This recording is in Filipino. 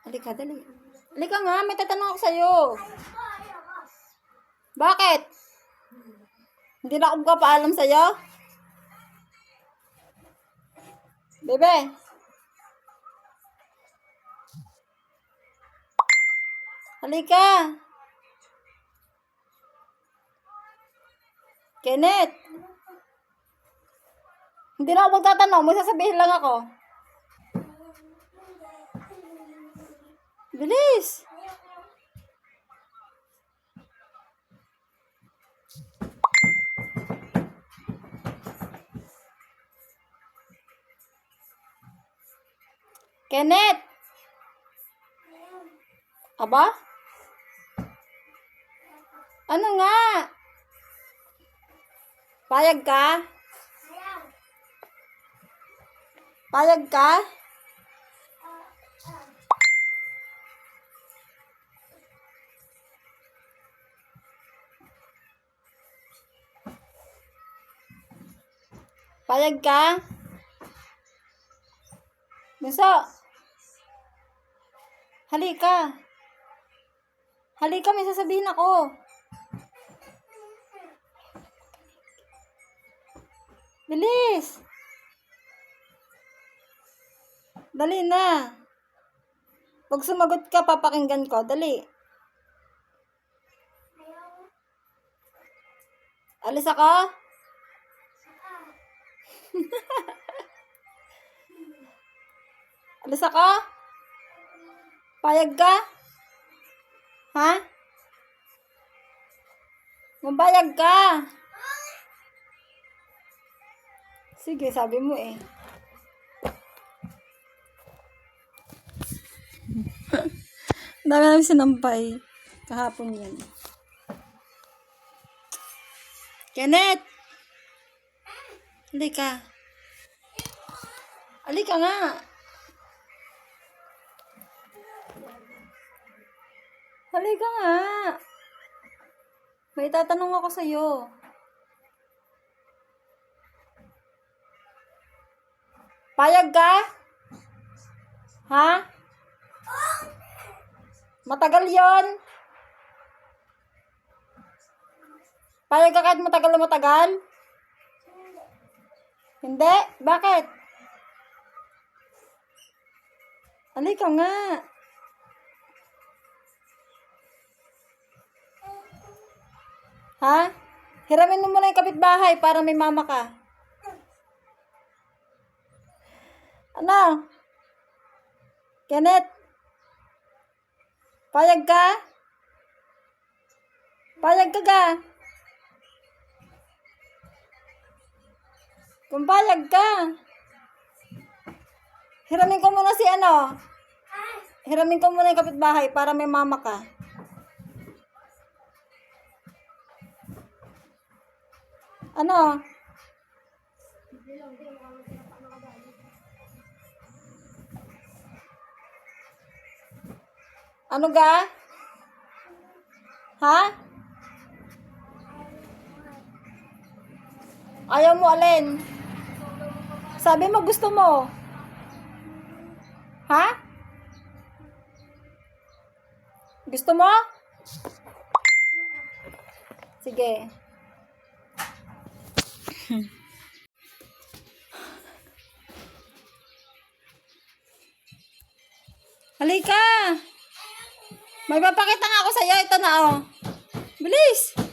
Halika, dali. Halika nga, may tatanong ako sa'yo. Bakit? Hindi na ako magpapaalam sa'yo? Bebe. Halika. Kenneth. Hindi na ako magtatanong, may sasabihin lang ako. Bilis. Kenneth. Aba? Ano nga? Payag ka? Payag ka? Payag ka? Bunso. Halika. Halika, may sasabihin ako. Bilis. Dali na. Pag sumagot ka, papakinggan ko. Dali. Alis ako? Alis ako? Payag ka? Ha? Mabayag ka? Sige, sabi mo eh. Dami namin sinampay. Kahapon yan. Kenneth! Halika. Halika nga. Halika nga. May tatanong ako sa'yo. Payag ka? Ha? Matagal yon. Payag ka kahit matagal na matagal? Hindi? Bakit? Halika nga. Ha? Hiramin mo muna yung kapitbahay para may mama ka. Ano? Kenneth? Payag ka? Payag ka ga? Kung payag ka, hiramin ko muna si ano? Hiramin ko muna yung kapitbahay para may mama ka. Ano? Ano ga? Ha? Ayaw mo alin? Sabi mo gusto mo. Ha? Gusto mo? Sige. Halika. May papakita nga ako sa'yo. Ito na, oh. Bilis.